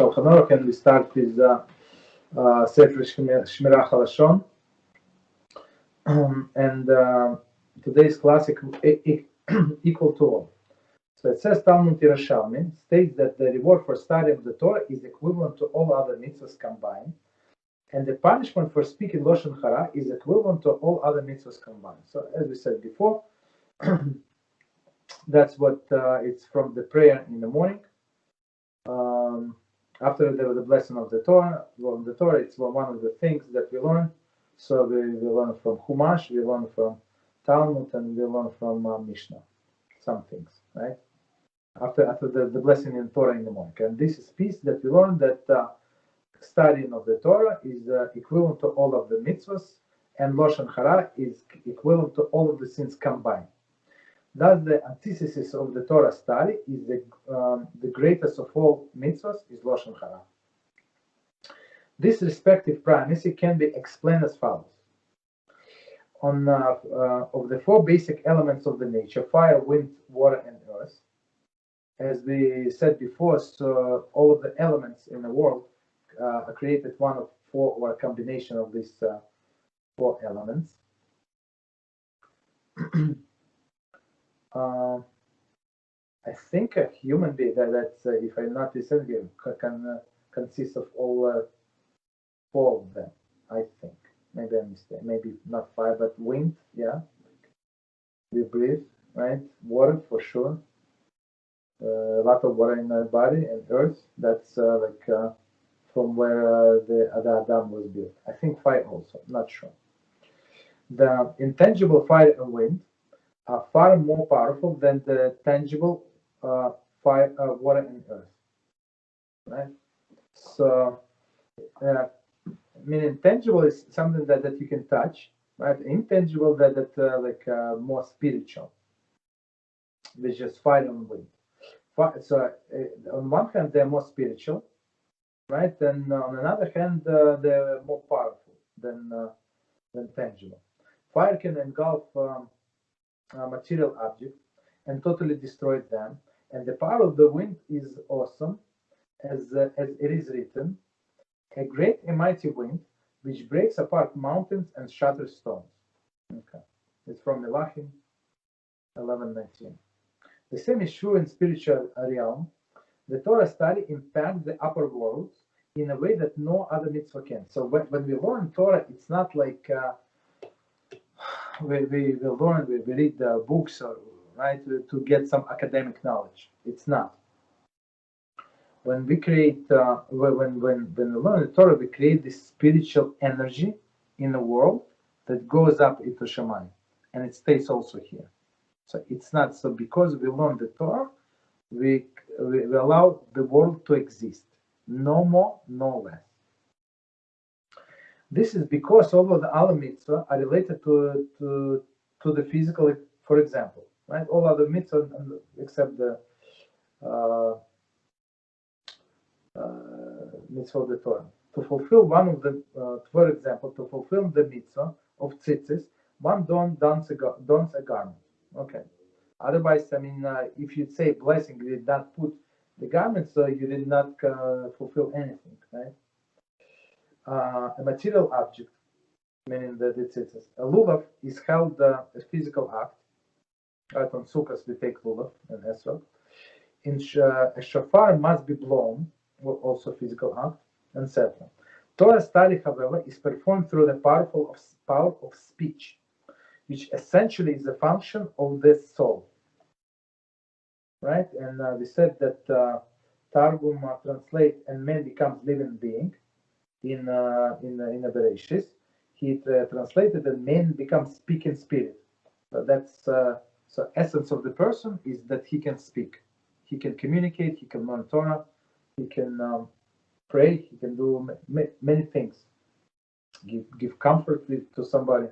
Shulchan Aruch, and we start with Sefer Shmiras Haloshon. And today's classic equal to all. So it says Talmud Yerushalmi states that the reward for studying the Torah is equivalent to all other mitzvahs combined, and the punishment for speaking Lashon Hara is equivalent to all other mitzvahs combined. So as we said before, that's what it's from the prayer in the morning. After the blessing of the Torah, it's one of the things that we learn. So we learn from Chumash, we learn from Talmud, and we learn from Mishnah, some things, right? After the blessing in Torah in the morning. And this is piece that we learn that studying of the Torah is equivalent to all of the mitzvahs, and Lashon Hara is equivalent to all of the sins combined. Thus, the antithesis of the Torah study is the greatest of all mitzvahs is Lashon Hara. This respective primacy can be explained as follows. Of the four basic elements of the nature, fire, wind, water, and earth, as we said before, so all of the elements in the world are created one of four, or a combination of these four elements. I think a human being that's if I'm not mistaken, can consist of all four of them. I think maybe I'm mistaken. Maybe not fire, but wind. Yeah, we breathe, right? Water for sure. A lot of water in our body, and earth. That's from where the Adam was built. I think fire also. Not sure. The intangible fire and wind are far more powerful than the tangible fire, water, and earth. Right. So, meaning tangible is something that you can touch, right? Intangible that more spiritual, which is fire and wind. So, on one hand, they're more spiritual, right? And on another hand, they're more powerful than tangible. Fire can engulf material objects and totally destroy them, and the power of the wind is awesome, as it is written, a great and mighty wind which breaks apart mountains and shatters stones. Okay, it's from Melachim 11:19. The same is true in spiritual realm. The Torah study impacts the upper worlds in a way that no other mitzvah can. So when we learn Torah, it's not like we read the books, right, to get some academic knowledge. It's not. When we create, when we learn the Torah, we create this spiritual energy in the world that goes up into Shemayim, and it stays also here. So it's not so because we learn the Torah, we allow the world to exist, no more, no less. This is because all of the other mitzvah are related to the physical. For example, right? All other mitzvah except the mitzvah of the Torah. To fulfill one of the, for example, to fulfill the mitzvah of tzitzis, one dons a garment. Okay. Otherwise, I mean, if you say blessing, you did not put the garment, so you did not fulfill anything, right? A material object, meaning the tzitzis. A lulav is held a physical act. Right, on Sukkot we take lulav and esrog. A shofar must be blown, also physical act, etc. Torah study, however, is performed through the power of speech, which essentially is a function of the soul. Right, and we said that Targum translate and man becomes living being. In the Bereshis, he translated that man becomes speaking spirit. So that's so essence of the person is that he can speak, he can communicate, he can learn Torah, he can pray, he can do many things. Give comfort to somebody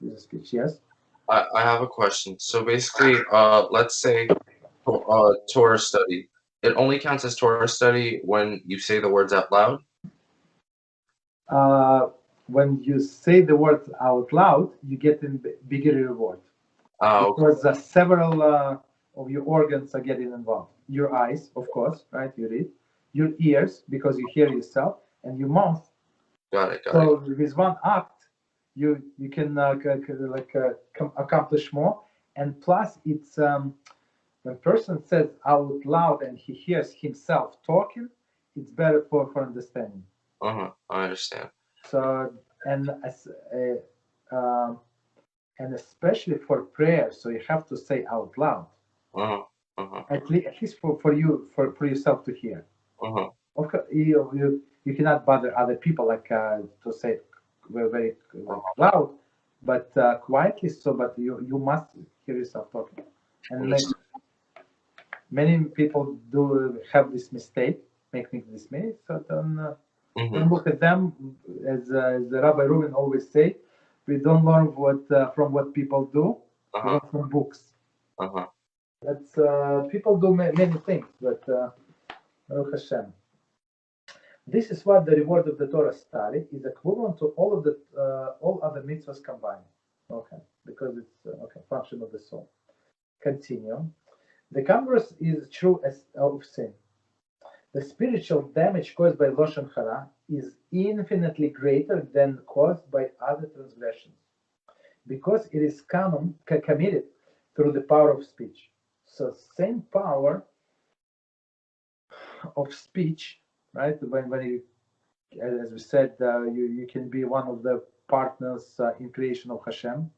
with a speech. Yes. I have a question. So basically, let's say Torah study. It only counts as Torah study when you say the words out loud. When you say the words out loud, you get a bigger reward. Because several of your organs are getting involved. Your eyes, of course, right? You read. your ears because you hear yourself, and your mouth. Got it. So with one act, you can accomplish more. And plus, it's when person says out loud and he hears himself talking, it's better for understanding. I understand. So and especially for prayer, so you have to say out loud. At least for you for yourself to hear. Of course, you cannot bother other people to say very loud, but quietly. So, but you must hear yourself talking. And many people do have this mistake, make this mistake. So don't look at them as the Rabbi Reuben always say. We don't learn from what people do. We learn from books. That's people do many things, but Baruch Hashem. This is what the reward of the Torah study is equivalent to all other mitzvahs combined. Okay, because it's function of the soul. Continue. The converse is true of sin. The spiritual damage caused by Lashon Hara is infinitely greater than caused by other transgressions, because it is committed through the power of speech. So same power of speech, right? When you, as we said, you can be one of the partners in creation of Hashem,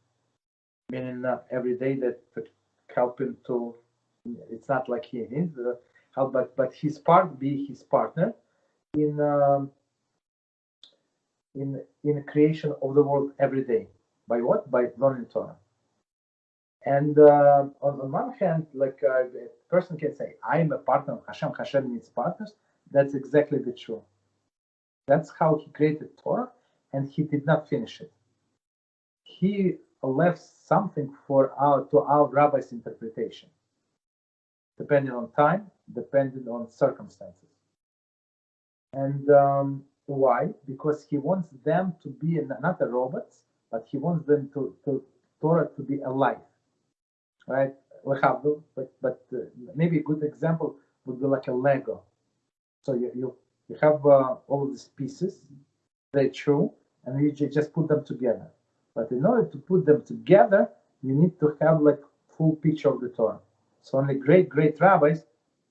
meaning every day that helping to. It's not like he needs help, but his part be his partner in creation of the world every day. By what? By learning Torah. And on one hand, a person can say, I am a partner of Hashem, Hashem needs partners. That's exactly the truth. That's how he created Torah, and he did not finish it. He left something to our rabbi's interpretation, depending on time, depending on circumstances. And why? Because he wants them to be not a robots, but he wants them to Torah to be alive. Right? We have but maybe a good example would be like a Lego. So you have all of these pieces, they're true, and you just put them together. But in order to put them together, you need to have full picture of the Torah. So only great rabbis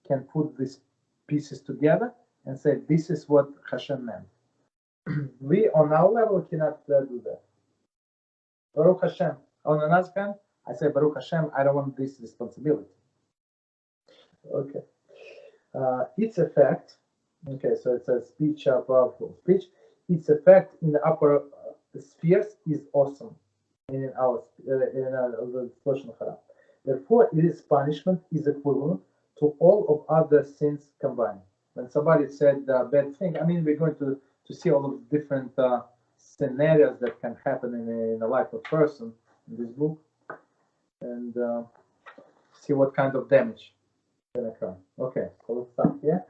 can put these pieces together and say this is what Hashem meant. We on our level cannot do that. Baruch Hashem. On another hand, I say, Baruch Hashem, I don't want this responsibility. Okay. Its effect, okay, so it says speech, powerful speech. Its effect in the upper spheres is awesome in our Lashon Hara. Therefore, its punishment is equivalent to all of other sins combined. When somebody said bad thing, I mean, we're going to see all of the different scenarios that can happen in the life of a person in this book, and see what kind of damage can occur. Okay, so let's stop here.